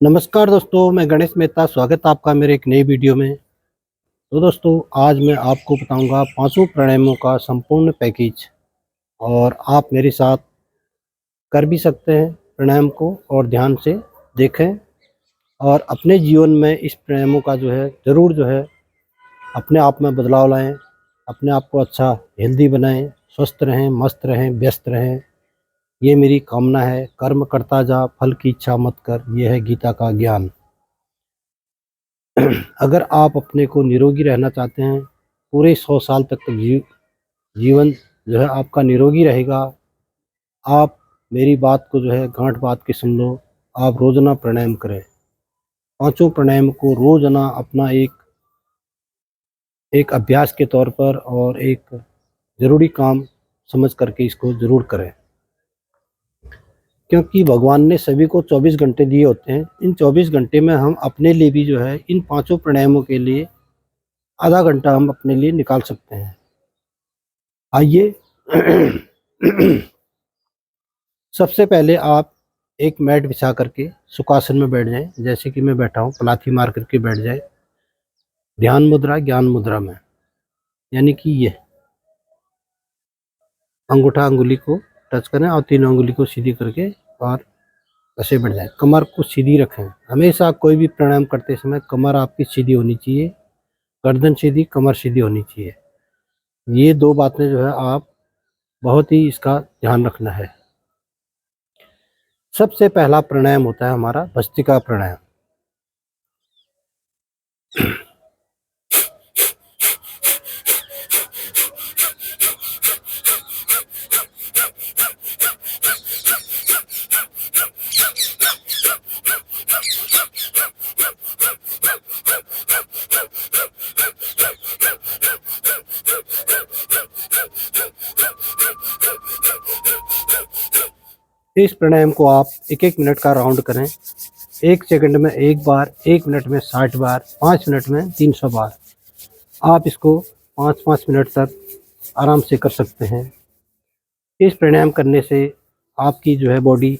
नमस्कार दोस्तों, मैं गणेश मेहता। स्वागत है आपका मेरे एक नई वीडियो में। तो दोस्तों, आज मैं आपको बताऊंगा पांचों प्राणायामों का संपूर्ण पैकेज। और आप मेरे साथ कर भी सकते हैं प्राणायाम को और ध्यान से देखें और अपने जीवन में इस प्राणायामों का ज़रूर अपने आप में बदलाव लाएं। अपने आप को अच्छा हेल्दी बनाएं, स्वस्थ रहें, मस्त रहें, व्यस्त रहें। ये मेरी कामना है। कर्म करता जा, फल की इच्छा मत कर, ये है गीता का ज्ञान। अगर आप अपने को निरोगी रहना चाहते हैं, पूरे 100 साल तक जीवन आपका निरोगी रहेगा। आप मेरी बात को गांठ बात के सुन लो। आप रोजाना प्राणायाम करें। पांचों प्राणायाम को रोजाना अपना एक एक अभ्यास के तौर पर और एक ज़रूरी काम समझ करके इसको ज़रूर करें, क्योंकि भगवान ने सभी को 24 घंटे दिए होते हैं। इन 24 घंटे में हम अपने लिए भी इन पांचों प्राणायामों के लिए आधा घंटा हम अपने लिए निकाल सकते हैं। आइए। सबसे पहले आप एक मैट बिछा करके सुखासन में बैठ जाएं। जैसे कि मैं बैठा हूँ, पलाथी मार करके बैठ जाए। ध्यान मुद्रा, ज्ञान मुद्रा में, यानी कि ये अंगूठा अंगुली को टच करें और तीनों अंगुली को सीधी करके और ऐसे बैठ जाए। कमर को सीधी रखें। हमेशा कोई भी प्राणायाम करते समय कमर आपकी सीधी होनी चाहिए, गर्दन सीधी, कमर सीधी होनी चाहिए। ये दो बातें आप बहुत ही इसका ध्यान रखना है। सबसे पहला प्राणायाम होता है हमारा भस्त्रिका प्राणायाम। इस प्राणायाम को आप एक एक मिनट का राउंड करें। 1 सेकंड में 1 बार, 1 मिनट में 60 बार, 5 मिनट में 300 बार। आप इसको 5-5 मिनट तक आराम से कर सकते हैं। इस प्राणायाम करने से आपकी बॉडी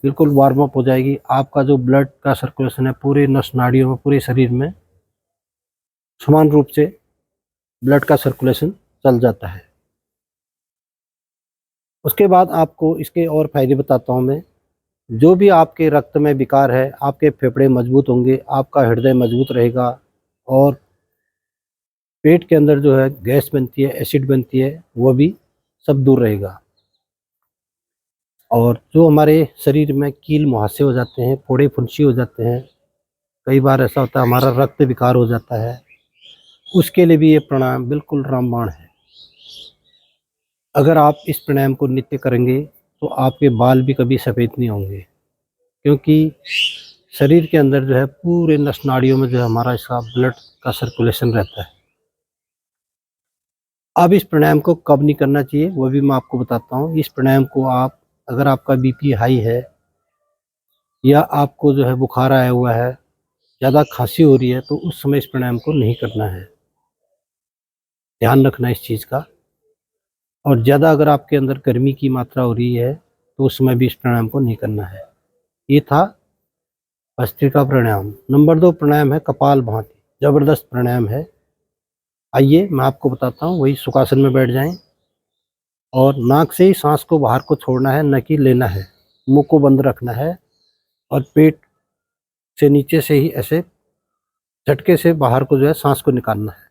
बिल्कुल वार्म अप हो जाएगी। आपका जो ब्लड का सर्कुलेशन है पूरे नस नाड़ियों में, पूरे शरीर में समान रूप से ब्लड का सर्कुलेशन चल जाता है। उसके बाद आपको इसके और फायदे बताता हूँ मैं। जो भी आपके रक्त में विकार है, आपके फेफड़े मजबूत होंगे, आपका हृदय मजबूत रहेगा और पेट के अंदर गैस बनती है, एसिड बनती है, वो भी सब दूर रहेगा। और जो हमारे शरीर में कील मुहासे हो जाते हैं, फोड़े फुंसी हो जाते हैं, कई बार ऐसा होता है हमारा रक्त विकार हो जाता है, उसके लिए भी ये प्राणायाम बिल्कुल रामबाण है। अगर आप इस प्राणायाम को नित्य करेंगे तो आपके बाल भी कभी सफ़ेद नहीं होंगे, क्योंकि शरीर के अंदर पूरे नस नाड़ियों में हमारा इसका ब्लड का सर्कुलेशन रहता है। अब इस प्राणायाम को कब नहीं करना चाहिए वो भी मैं आपको बताता हूँ। इस प्राणायाम को आप, अगर आपका बीपी हाई है या आपको बुखार आया हुआ है, ज़्यादा खांसी हो रही है, तो उस समय इस प्राणायाम को नहीं करना है। ध्यान रखना इस चीज़ का। और ज़्यादा अगर आपके अंदर गर्मी की मात्रा हो रही है तो उस समय भी इस प्राणायाम को नहीं करना है। ये था भस्त्रिका प्राणायाम। नंबर 2 प्राणायाम है कपालभाति। ज़बरदस्त प्राणायाम है। आइए मैं आपको बताता हूँ। वही सुखासन में बैठ जाएं और नाक से ही सांस को बाहर को छोड़ना है, न कि लेना है। मुंह को बंद रखना है और पेट से नीचे से ही ऐसे झटके से बाहर को सांस को निकालना है।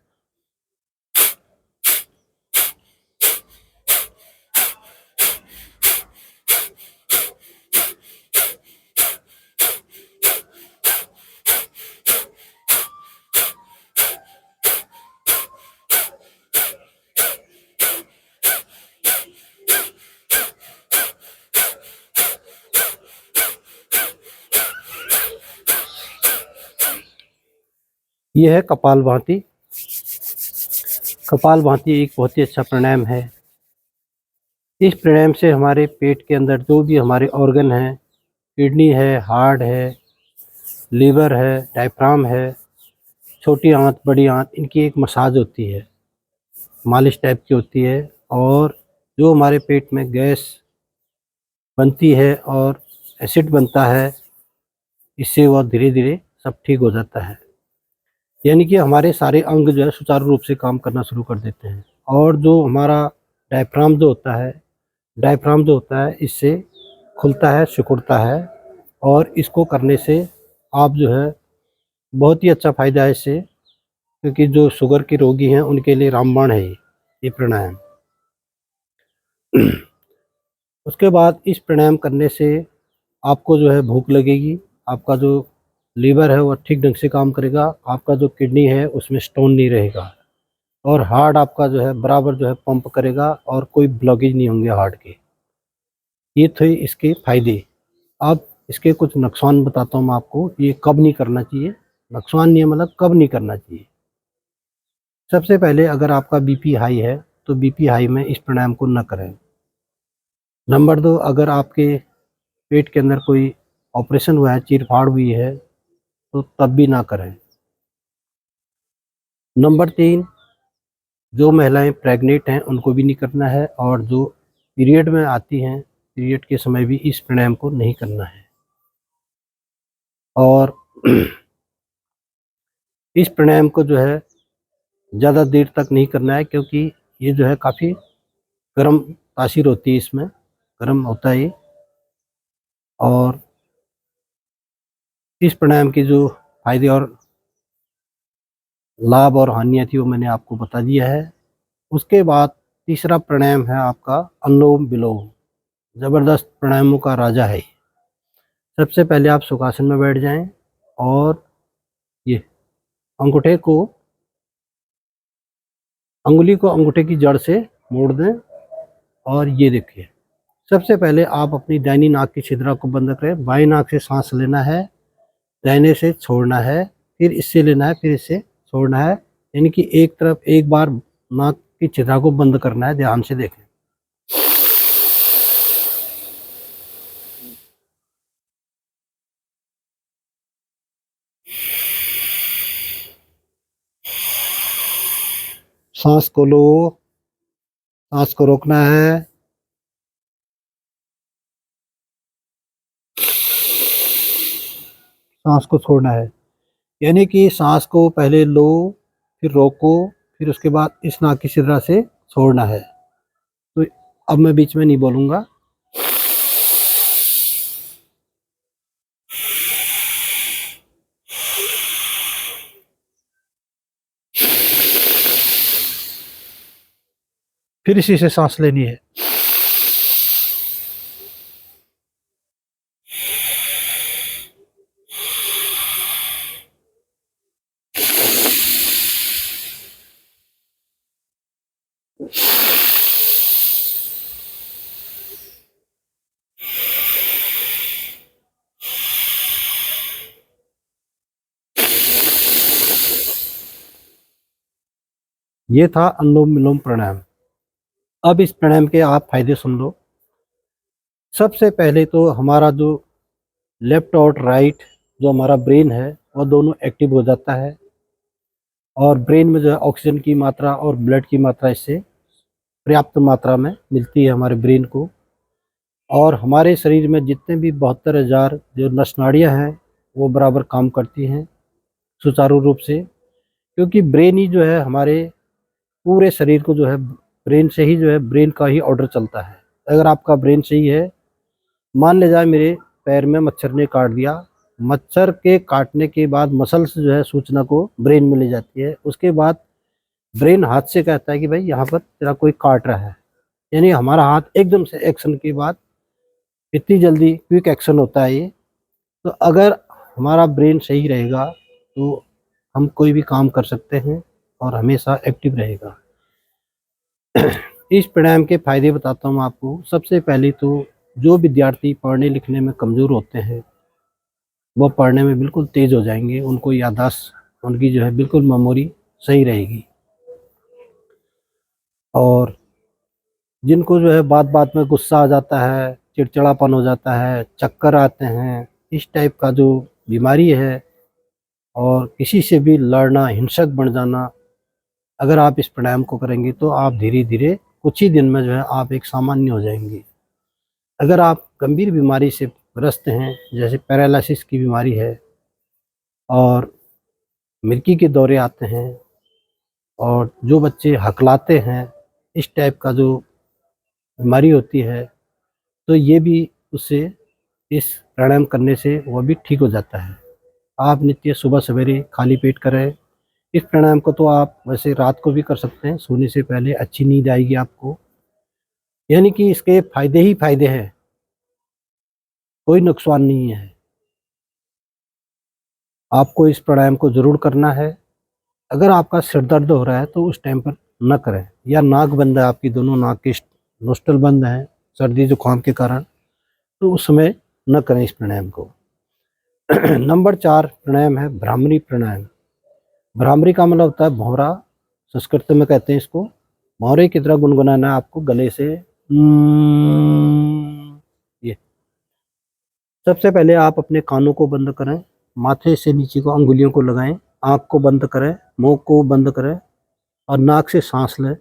ये है कपालभाति। कपालभाति एक बहुत ही अच्छा प्राणायाम है। इस प्राणायाम से हमारे पेट के अंदर जो भी हमारे ऑर्गन हैं, किडनी है, हार्ट है, लीवर है, डायफ्राम है, छोटी आंत, बड़ी आंत, इनकी एक मसाज होती है, मालिश टाइप की होती है। और जो हमारे पेट में गैस बनती है और एसिड बनता है, इससे वह धीरे धीरे सब ठीक हो जाता है। यानी कि हमारे सारे अंग जो है सुचारू रूप से काम करना शुरू कर देते हैं। और जो हमारा डायफ्राम जो होता है, इससे खुलता है, सिकुड़ता है। और इसको करने से आप जो है बहुत ही अच्छा फ़ायदा है इससे, क्योंकि जो शुगर के रोगी हैं उनके लिए रामबाण है ये प्राणायाम। उसके बाद इस प्राणायाम करने से आपको जो है भूख लगेगी, आपका जो लीवर है वो ठीक ढंग से काम करेगा, आपका जो किडनी है उसमें स्टोन नहीं रहेगा, और हार्ट आपका जो है बराबर जो है पंप करेगा, और कोई ब्लॉकेज नहीं होंगे हार्ट के। ये थे इसके फायदे। अब इसके कुछ नुकसान बताता हूँ मैं आपको, ये कब नहीं करना चाहिए। नुकसान नहीं है, मतलब कब नहीं करना चाहिए। सबसे पहले अगर आपका बीपी हाई है तो बीपी हाई में इस प्राणायाम को न करें। नंबर 2, अगर आपके पेट के अंदर कोई ऑपरेशन हुआ है, चीर-फाड़ हुई है, तो तब भी ना करें। नंबर 3, जो महिलाएं प्रेग्नेंट हैं उनको भी नहीं करना है, और जो पीरियड में आती हैं, पीरियड के समय भी इस प्राणायाम को नहीं करना है। और इस प्राणायाम को जो है ज़्यादा देर तक नहीं करना है, क्योंकि ये जो है काफ़ी गर्म तासीर होती है, इसमें गर्म होता है ये। और इस प्राणायाम के जो फायदे और लाभ और हानियाँ थी वो मैंने आपको बता दिया है। उसके बाद तीसरा प्राणायाम है आपका अनुलोम विलोम। ज़बरदस्त प्राणायामों का राजा है। सबसे पहले आप सुखासन में बैठ जाएं, और ये अंगूठे को अंगुली को अंगूठे की जड़ से मोड़ दें। और ये देखिए, सबसे पहले आप अपनी दाहिनी नाक की छिद्रा को बंद करें, बाएं नाक से सांस लेना है, दाहिने से छोड़ना है, फिर इससे लेना है, फिर इससे छोड़ना है। यानी कि एक तरफ एक बार नाक की छिद्रा को बंद करना है, ध्यान से देखें। सांस को लो, सांस को रोकना है, सांस को छोड़ना है। यानी कि सांस को पहले लो, फिर रोको, फिर उसके बाद इस नाक की छिद्रा से छोड़ना है। तो अब मैं बीच में नहीं बोलूँगा। फिर इसी से सांस लेनी है। ये था अनुलोम विलोम प्राणायाम। अब इस प्राणायाम के आप फायदे सुन लो। सबसे पहले तो हमारा जो लेफ्ट और राइट जो हमारा ब्रेन है वह दोनों एक्टिव हो जाता है, और ब्रेन में जो है ऑक्सीजन की मात्रा और ब्लड की मात्रा इससे पर्याप्त मात्रा में मिलती है हमारे ब्रेन को। और हमारे शरीर में जितने भी 72,000 जो नस नाड़ियाँ हैं वो बराबर काम करती हैं सुचारू रूप से, क्योंकि ब्रेन ही जो है हमारे पूरे शरीर को जो है, ब्रेन से ही जो है, ब्रेन का ही ऑर्डर चलता है। अगर आपका ब्रेन सही है, मान ले जाए मेरे पैर में मच्छर ने काट दिया, मच्छर के काटने के बाद मसल्स जो है सूचना को ब्रेन में ले जाती है, उसके बाद ब्रेन हाथ से कहता है कि भाई यहाँ पर तेरा कोई काट रहा है। यानी हमारा हाथ एकदम से एक्शन के बाद इतनी जल्दी क्विक एक्शन होता है ये। तो अगर हमारा ब्रेन सही रहेगा तो हम कोई भी काम कर सकते हैं और हमेशा एक्टिव रहेगा। इस प्राणायाम के फायदे बताता हूँ आपको। सबसे पहले तो जो विद्यार्थी पढ़ने लिखने में कमज़ोर होते हैं वो पढ़ने में बिल्कुल तेज़ हो जाएंगे, उनको याददाश्त उनकी जो है बिल्कुल मेमोरी सही रहेगी। और जिनको जो है बात बात में गुस्सा आ जाता है, चिड़चिड़ापन हो जाता है, चक्कर आते हैं, इस टाइप का जो बीमारी है, और किसी से भी लड़ना, हिंसक बन जाना, अगर आप इस प्राणायाम को करेंगे तो आप धीरे धीरे कुछ ही दिन में जो है आप एक सामान्य हो जाएंगे। अगर आप गंभीर बीमारी से ग्रस्त हैं, जैसे पैरालिसिस की बीमारी है और मिर्गी के दौरे आते हैं, और जो बच्चे हकलाते हैं, इस टाइप का जो बीमारी होती है, तो ये भी उससे, इस प्राणायाम करने से वह भी ठीक हो जाता है। आप नित्य सुबह सवेरे खाली पेट करें। इस प्राणायाम को तो आप वैसे रात को भी कर सकते हैं, सोने से पहले अच्छी नींद आएगी आपको। यानी कि इसके फायदे ही फायदे हैं, कोई नुकसान नहीं है। आपको इस प्राणायाम को ज़रूर करना है। अगर आपका सिर दर्द हो रहा है तो उस टाइम पर न करें, या नाक बंद है आपकी, दोनों नाक के नोस्ट्रल बंद हैं सर्दी जुकाम के कारण, तो उस समय न करें इस प्राणायाम को। नंबर 4 प्राणायाम है भ्रामरी प्राणायाम। भ्रामरी का मतलब होता है भौरा, संस्कृत में कहते हैं इसको। भौरे की तरह गुनगुनाना है आपको गले से। ये सबसे पहले आप अपने कानों को बंद करें, माथे से नीचे को अंगुलियों को लगाएं, आँख को बंद करें, मुंह को बंद करें और नाक से सांस लें।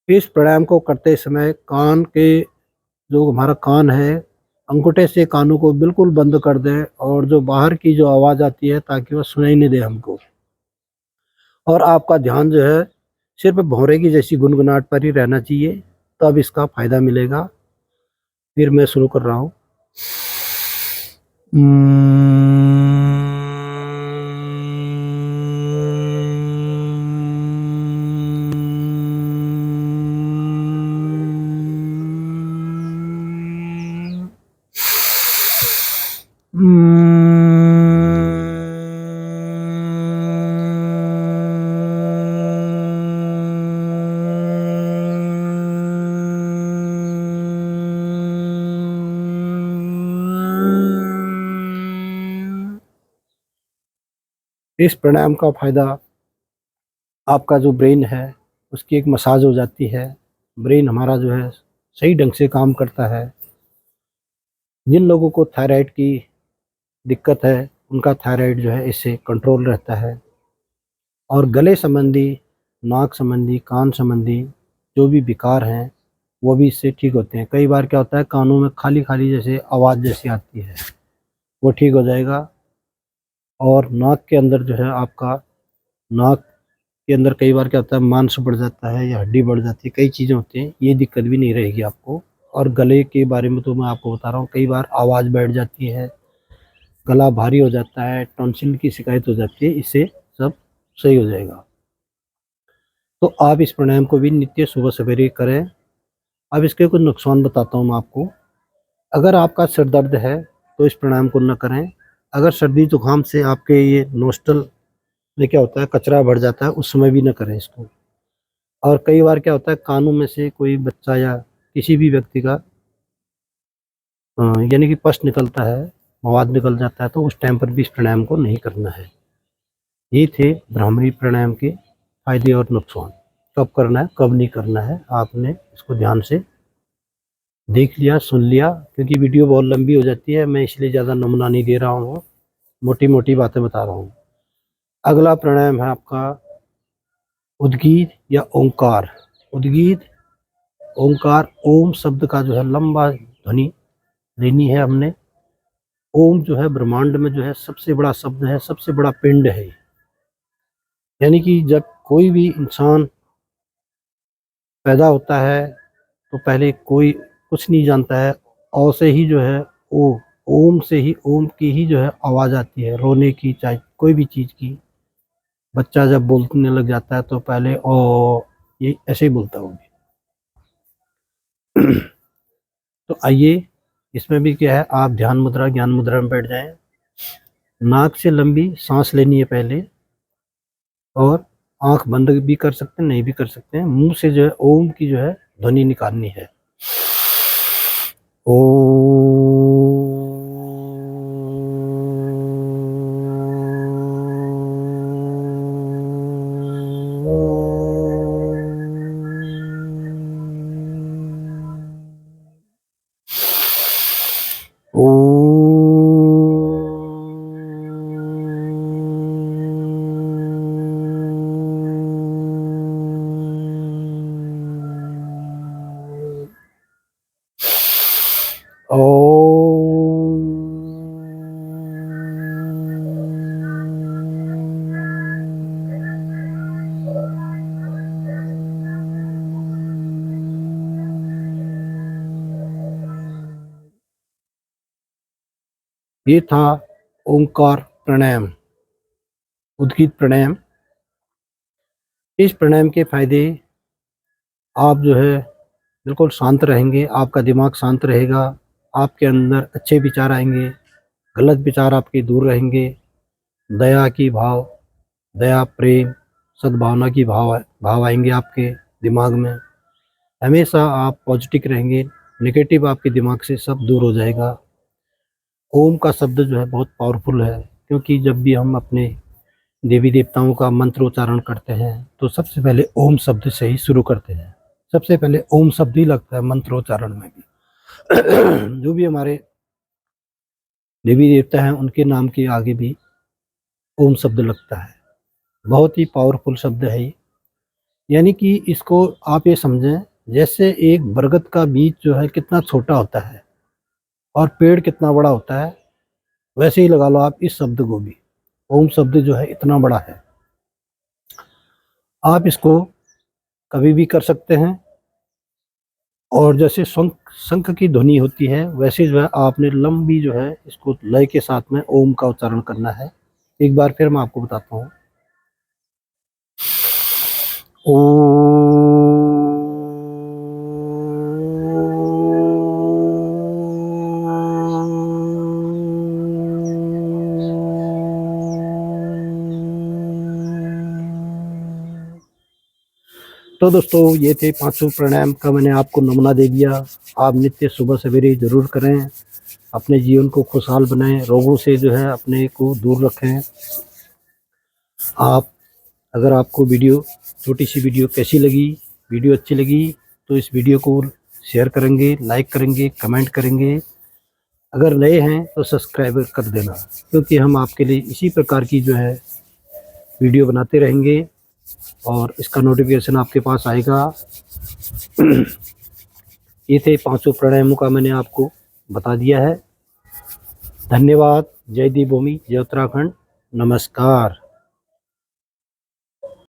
इस प्राणायाम को करते समय कान के, जो हमारा कान है, अंगूठे से कानों को बिल्कुल बंद कर दें, और जो बाहर की जो आवाज़ आती है ताकि वह सुनाई नहीं दे हमको। और आपका ध्यान जो है सिर्फ भौरे की जैसी गुनगुनाहट पर ही रहना चाहिए, तब इसका फ़ायदा मिलेगा। फिर मैं शुरू कर रहा हूँ। इस प्राणायाम का फ़ायदा, आपका जो ब्रेन है उसकी एक मसाज हो जाती है। ब्रेन हमारा जो है सही ढंग से काम करता है। जिन लोगों को थायराइड की दिक्कत है, उनका थायराइड जो है इससे कंट्रोल रहता है। और गले संबंधी, नाक संबंधी, कान संबंधी जो भी विकार हैं वो भी इससे ठीक होते हैं। कई बार क्या होता है, कानों में खाली खाली जैसे आवाज़ जैसी आती है, वो ठीक हो जाएगा। और नाक के अंदर जो है आपका, नाक के अंदर कई बार क्या होता है, मांस बढ़ जाता है या हड्डी बढ़ जाती है, कई चीज़ें होती हैं, ये दिक्कत भी नहीं रहेगी आपको। और गले के बारे में तो मैं आपको बता रहा हूँ, कई बार आवाज़ बैठ जाती है, गला भारी हो जाता है, टॉन्सिल की शिकायत हो जाती है, इससे सब सही हो जाएगा। तो आप इस प्राणायाम को भी नित्य सुबह सवेरे करें। अब इसके कुछ नुकसान बताता हूँ मैं आपको। अगर आपका सिर दर्द है तो इस प्राणायाम को न करें। अगर सर्दी जुकाम से आपके ये नोस्ट्रल में क्या होता है, कचरा भर जाता है, उस समय भी न करें इसको। और कई बार क्या होता है, कानों में से कोई बच्चा या किसी भी व्यक्ति का यानी कि पस निकलता है, मवाद निकल जाता है, तो उस टाइम पर भी इस प्राणायाम को नहीं करना है। ये थे भ्रामरी प्राणायाम के फायदे और नुकसान। कब करना है, कब नहीं करना है, आपने इसको ध्यान से देख लिया, सुन लिया। क्योंकि वीडियो बहुत लंबी हो जाती है, मैं इसलिए ज़्यादा नमूना नहीं दे रहा हूँ, मोटी मोटी बातें बता रहा हूँ। अगला प्राणायाम है आपका उद्गीत या ओंकार। उद्गीत, ओंकार, ओम शब्द का जो है लंबा ध्वनि लेनी है हमने। ओम जो है ब्रह्मांड में जो है सबसे बड़ा शब्द है, सबसे बड़ा पिंड है। यानी कि जब कोई भी इंसान पैदा होता है तो पहले कोई कुछ नहीं जानता है, औ से ही जो है ओ, ओम से ही, ओम की ही जो है आवाज़ आती है, रोने की, चाहे कोई भी चीज़ की। बच्चा जब बोलने लग जाता है तो पहले ओ, ये ऐसे ही बोलता होगा। तो आइए, इसमें भी क्या है, आप ध्यान मुद्रा, ज्ञान मुद्रा में बैठ जाएं। नाक से लंबी सांस लेनी है पहले, और आंख बंद भी कर सकते हैं, नहीं भी कर सकते हैं। मुंह से जो है ओम की जो है ध्वनि निकालनी है। ओ, ये था ओंकार प्राणायाम, उद्गीत प्राणायाम। इस प्राणायाम के फायदे, आप जो है बिल्कुल शांत रहेंगे, आपका दिमाग शांत रहेगा, आपके अंदर अच्छे विचार आएंगे, गलत विचार आपके दूर रहेंगे, दया की भाव, दया, प्रेम, सद्भावना की भाव आएंगे आपके दिमाग में। हमेशा आप पॉजिटिव रहेंगे, नेगेटिव आपके दिमाग से सब दूर हो जाएगा। ओम का शब्द जो है बहुत पावरफुल है, क्योंकि जब भी हम अपने देवी देवताओं का मंत्र उच्चारण करते हैं तो सबसे पहले ओम शब्द से ही शुरू करते हैं। सबसे पहले ओम शब्द ही लगता है मंत्रोच्चारण में भी। जो भी हमारे देवी देवता हैं उनके नाम के आगे भी ओम शब्द लगता है। बहुत ही पावरफुल शब्द है ये। यानी कि इसको आप ये समझें, जैसे एक बरगद का बीज जो है कितना छोटा होता है और पेड़ कितना बड़ा होता है, वैसे ही लगा लो आप इस शब्द को भी। ओम शब्द जो है इतना बड़ा है। आप इसको कभी भी कर सकते हैं, और जैसे शंख शंख की ध्वनि होती है वैसे जो है आपने लंबी जो है इसको लय के साथ में ओम का उच्चारण करना है। एक बार फिर मैं आपको बताता हूँ। तो दोस्तों, ये थे पांचों प्राणायाम का मैंने आपको नमूना दे दिया। आप नित्य सुबह सवेरे जरूर करें, अपने जीवन को खुशहाल बनाएं, रोगों से जो है अपने को दूर रखें। आप, अगर आपको वीडियो, छोटी सी वीडियो कैसी लगी, वीडियो अच्छी लगी तो इस वीडियो को शेयर करेंगे, लाइक करेंगे, कमेंट करेंगे। अगर नए हैं तो सब्सक्राइब कर देना, क्योंकि हम आपके लिए इसी प्रकार की जो है वीडियो बनाते रहेंगे और इसका नोटिफिकेशन आपके पास आएगा। ये थे पांचों प्राणायामों का मैंने आपको बता दिया है। धन्यवाद। जय देवभूमि, जय उत्तराखंड। नमस्कार।